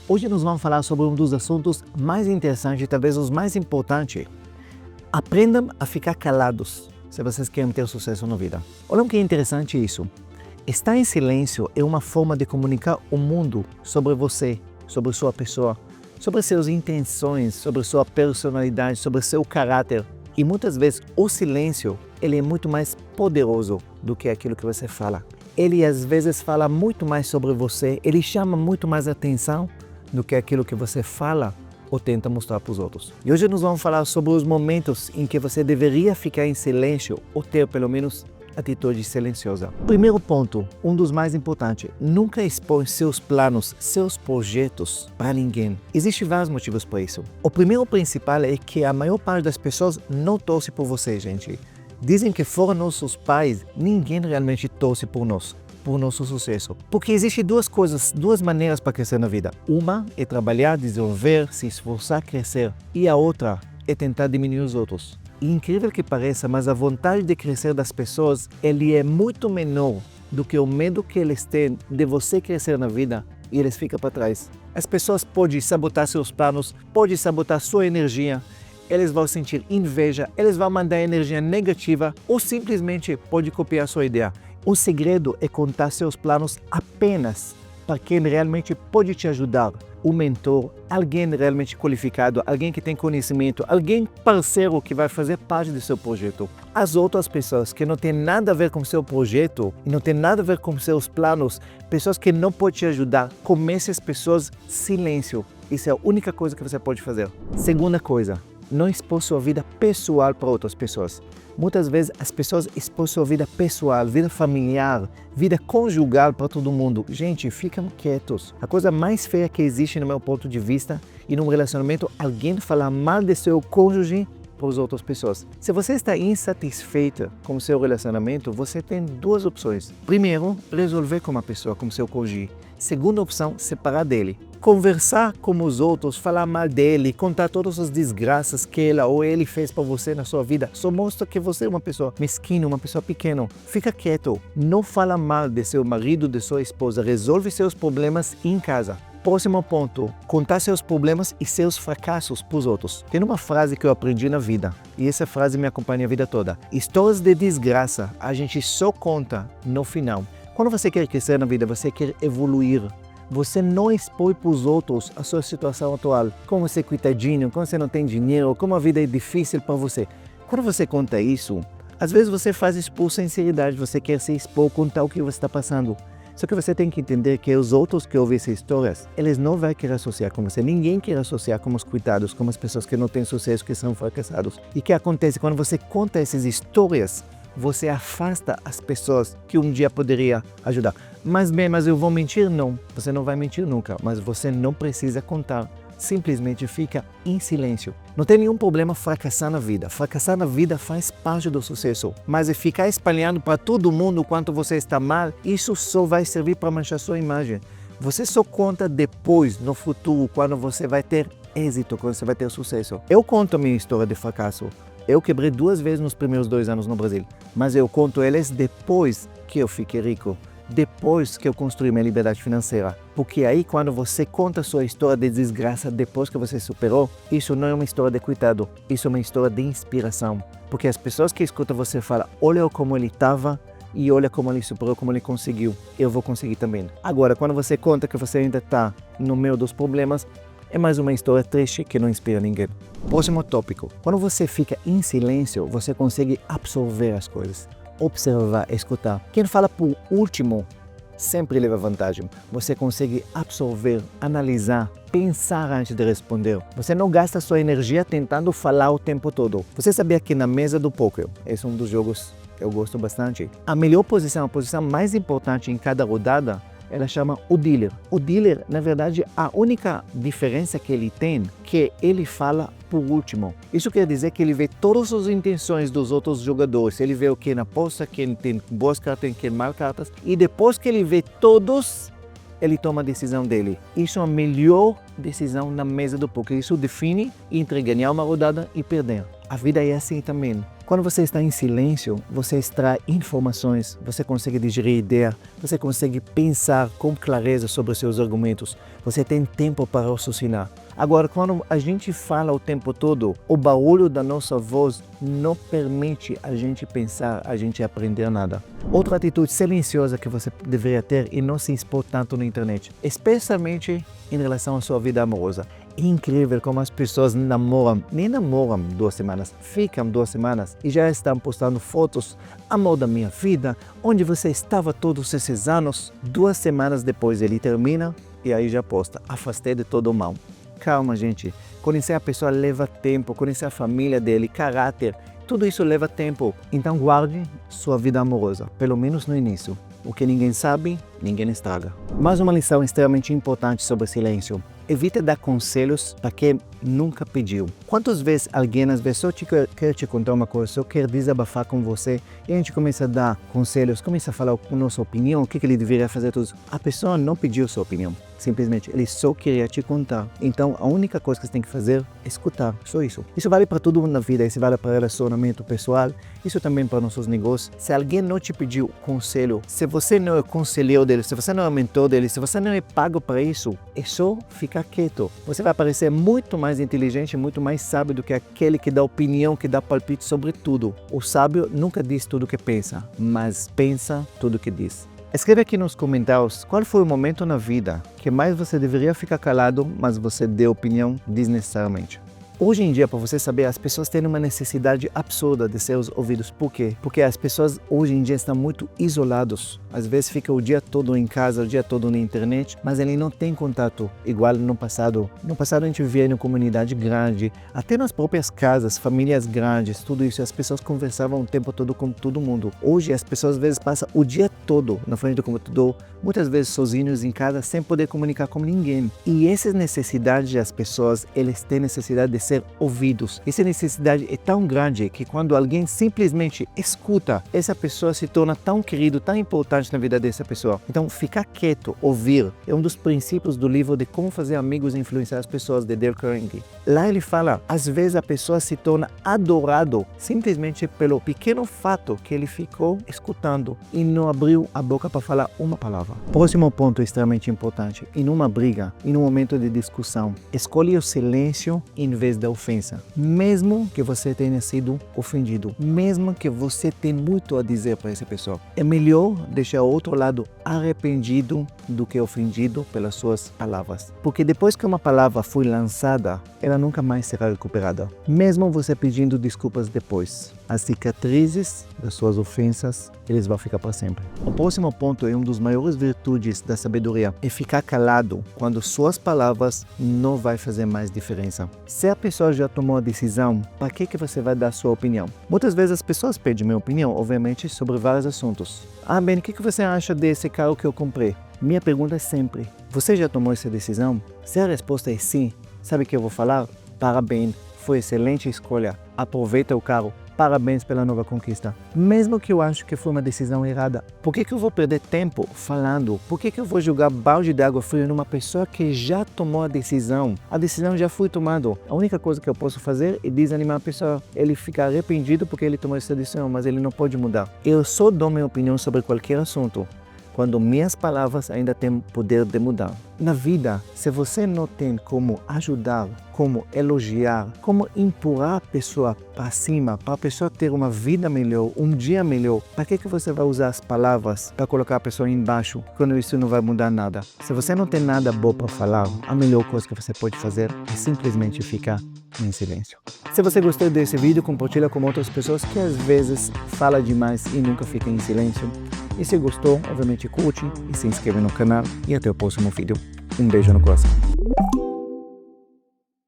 Hoje nós vamos falar sobre um dos assuntos mais interessantes e talvez os mais importantes. Aprendam a ficar calados se vocês querem ter sucesso na vida. Olha que interessante isso. Estar em silêncio é uma forma de comunicar o mundo sobre você, sobre sua pessoa, sobre suas intenções, sobre sua personalidade, sobre seu caráter. E muitas vezes o silêncio ele é muito mais poderoso do que aquilo que você fala. Ele às vezes fala muito mais sobre você, ele chama muito mais atenção do que aquilo que você fala ou tenta mostrar para os outros. E hoje nós vamos falar sobre os momentos em que você deveria ficar em silêncio ou ter pelo menos atitude silenciosa. Primeiro ponto, um dos mais importantes, nunca expõe seus planos, seus projetos para ninguém. Existem vários motivos para isso. O primeiro principal é que a maior parte das pessoas não torce por você, gente. Dizem que fora nossos pais, ninguém realmente torce por nós, por nosso sucesso. Porque existem duas maneiras para crescer na vida. Uma é trabalhar, desenvolver, se esforçar, crescer. E a outra é tentar diminuir os outros. E incrível que pareça, mas a vontade de crescer das pessoas, ele é muito menor do que o medo que eles têm de você crescer na vida e eles ficam para trás. As pessoas podem sabotar seus planos, podem sabotar sua energia, eles vão sentir inveja, eles vão mandar energia negativa ou simplesmente pode copiar sua ideia. O segredo é contar seus planos apenas para quem realmente pode te ajudar. Um mentor, alguém realmente qualificado, alguém que tem conhecimento, alguém parceiro que vai fazer parte do seu projeto. As outras pessoas que não têm nada a ver com o seu projeto, não têm nada a ver com seus planos, pessoas que não podem te ajudar, com essas pessoas, silêncio. Isso é a única coisa que você pode fazer. Segunda coisa, não expor sua vida pessoal para outras pessoas. Muitas vezes as pessoas expõem sua vida pessoal, vida familiar, vida conjugal para todo mundo. Gente, ficam quietos. A coisa mais feia que existe no meu ponto de vista e num relacionamento, alguém falar mal de seu cônjuge para as outras pessoas. Se você está insatisfeita com o seu relacionamento, você tem duas opções. Primeiro, resolver com uma pessoa, com seu cônjuge. Segunda opção, separar dele. Conversar com os outros, falar mal dele, contar todas as desgraças que ela ou ele fez para você na sua vida, só mostra que você é uma pessoa mesquinha, uma pessoa pequena. Fica quieto, não fala mal de seu marido, de sua esposa, resolve seus problemas em casa. Próximo ponto, contar seus problemas e seus fracassos para os outros. Tem uma frase que eu aprendi na vida, e essa frase me acompanha a vida toda. Histórias de desgraça a gente só conta no final. Quando você quer crescer na vida, você quer evoluir. Você não expõe para os outros a sua situação atual. Como você é coitadinho, como você não tem dinheiro, como a vida é difícil para você. Quando você conta isso, às vezes você faz isso por sinceridade, você quer se expor, contar o que você está passando. Só que você tem que entender que os outros que ouvem essas histórias, eles não vão querer associar com você. Ninguém quer associar com os coitados, com as pessoas que não têm sucesso, que são fracassados. E o que acontece quando você conta essas histórias? Você afasta as pessoas que um dia poderia ajudar. Mas eu vou mentir? Não. Você não vai mentir nunca, mas você não precisa contar. Simplesmente fica em silêncio. Não tem nenhum problema fracassar na vida. Fracassar na vida faz parte do sucesso. Mas ficar espalhando para todo mundo quanto você está mal, isso só vai servir para manchar sua imagem. Você só conta depois, no futuro, quando você vai ter êxito, quando você vai ter sucesso. Eu conto a minha história de fracasso. Eu quebrei 2 vezes nos primeiros 2 anos no Brasil, mas eu conto eles depois que eu fiquei rico, depois que eu construí minha liberdade financeira. Porque aí quando você conta a sua história de desgraça depois que você superou, isso não é uma história de coitado, isso é uma história de inspiração. Porque as pessoas que escutam você falam, olha como ele estava e olha como ele superou, como ele conseguiu, eu vou conseguir também. Agora, quando você conta que você ainda está no meio dos problemas, é mais uma história triste que não inspira ninguém. Próximo tópico. Quando você fica em silêncio, você consegue absorver as coisas. Observar, escutar. Quem fala por último sempre leva vantagem. Você consegue absorver, analisar, pensar antes de responder. Você não gasta sua energia tentando falar o tempo todo. Você sabia que na mesa do poker, esse é um dos jogos que eu gosto bastante, a melhor posição, a posição mais importante em cada rodada, ela chama o dealer. O dealer, na verdade, a única diferença que ele tem, que ele fala por último. Isso quer dizer que ele vê todas as intenções dos outros jogadores. Ele vê o que aposta, quem tem boas cartas, quem tem mal cartas. E depois que ele vê todos, ele toma a decisão dele. Isso é a melhor decisão na mesa do poker. Isso define entre ganhar uma rodada e perder. A vida é assim também. Quando você está em silêncio, você extrai informações, você consegue digerir ideias, você consegue pensar com clareza sobre os seus argumentos, você tem tempo para raciocinar. Agora, quando a gente fala o tempo todo, o barulho da nossa voz não permite a gente pensar, a gente aprender nada. Outra atitude silenciosa que você deveria ter e não se expor tanto na internet, especialmente em relação à sua vida amorosa. É incrível como as pessoas nem namoram 2 semanas, ficam 2 semanas e já estão postando fotos, amor da minha vida, onde você estava todos esses anos. 2 semanas depois ele termina e aí já posta, afastei de todo o mal. Calma, gente. Conhecer a pessoa leva tempo, conhecer a família dele, caráter, tudo isso leva tempo. Então guarde sua vida amorosa, pelo menos no início. O que ninguém sabe, ninguém estraga. Mais uma lição extremamente importante sobre silêncio. Evite dar conselhos para quem nunca pediu. Quantas vezes alguém às vezes só quer te contar uma coisa, só quer desabafar com você e a gente começa a dar conselhos, começa a falar a nossa opinião, o que ele deveria fazer tudo. A pessoa não pediu sua opinião, simplesmente ele só queria te contar. Então a única coisa que você tem que fazer é escutar, só isso. Isso vale para tudo na vida, isso vale para relacionamento pessoal, isso também para nossos negócios. Se alguém não te pediu conselho, se você não é conselheiro dele, se você não é mentor dele, se você não é pago para isso, é só ficar quieto. Você vai parecer muito mais inteligente, muito mais sábio do que aquele que dá opinião, que dá palpite sobre tudo. O sábio nunca diz tudo o que pensa, mas pensa tudo o que diz. Escreve aqui nos comentários qual foi o momento na vida que mais você deveria ficar calado, mas você deu opinião desnecessariamente. Hoje em dia, para você saber, as pessoas têm uma necessidade absurda de ser ouvidos. Por quê? Porque as pessoas hoje em dia estão muito isoladas. Às vezes fica o dia todo em casa, o dia todo na internet, mas ele não tem contato igual no passado. No passado a gente vivia em uma comunidade grande, até nas próprias casas, famílias grandes, tudo isso. As pessoas conversavam o tempo todo com todo mundo. Hoje as pessoas às vezes passam o dia todo na frente do computador, muitas vezes sozinhos em casa, sem poder comunicar com ninguém. E essas necessidades das pessoas, eles têm necessidade de ser ouvidos. Essa necessidade é tão grande que quando alguém simplesmente escuta, essa pessoa se torna tão querido, tão importante na vida dessa pessoa. Então, ficar quieto, ouvir, é um dos princípios do livro de Como Fazer Amigos e Influenciar as Pessoas, de Dale Carnegie. Lá ele fala, às vezes a pessoa se torna adorado simplesmente pelo pequeno fato que ele ficou escutando e não abriu a boca para falar uma palavra. Próximo ponto extremamente importante. Em uma briga, em um momento de discussão, escolhe o silêncio em vez da ofensa. Mesmo que você tenha sido ofendido, mesmo que você tenha muito a dizer para essa pessoa, é melhor deixar o outro lado arrependido do que ofendido pelas suas palavras. Porque depois que uma palavra foi lançada, ela nunca mais será recuperada. Mesmo você pedindo desculpas depois, as cicatrizes das suas ofensas, eles vão ficar para sempre. O próximo ponto é um dos maiores virtudes da sabedoria, é ficar calado quando suas palavras não vai fazer mais diferença. Se a pessoa já tomou a decisão, para que você vai dar sua opinião? Muitas vezes as pessoas pedem minha opinião, obviamente, sobre vários assuntos. Ben, o que você acha desse carro que eu comprei? Minha pergunta é sempre, você já tomou essa decisão? Se a resposta é sim, sabe o que eu vou falar? Parabéns, foi excelente escolha, aproveita o carro. Parabéns pela nova conquista. Mesmo que eu acho que foi uma decisão errada, por que eu vou perder tempo falando? Por que eu vou jogar balde de água fria numa pessoa que já tomou a decisão? A decisão já foi tomada. A única coisa que eu posso fazer é desanimar a pessoa. Ele fica arrependido porque ele tomou essa decisão, mas ele não pode mudar. Eu só dou minha opinião sobre qualquer assunto quando minhas palavras ainda têm poder de mudar. Na vida, se você não tem como ajudar, como elogiar, como empurrar a pessoa para cima, para a pessoa ter uma vida melhor, um dia melhor, para que você vai usar as palavras para colocar a pessoa embaixo, quando isso não vai mudar nada? Se você não tem nada bom para falar, a melhor coisa que você pode fazer é simplesmente ficar em silêncio. Se você gostou desse vídeo, compartilha com outras pessoas que às vezes falam demais e nunca ficam em silêncio. E se gostou, obviamente curte e se inscreve no canal. E até o próximo vídeo. Um beijo no coração.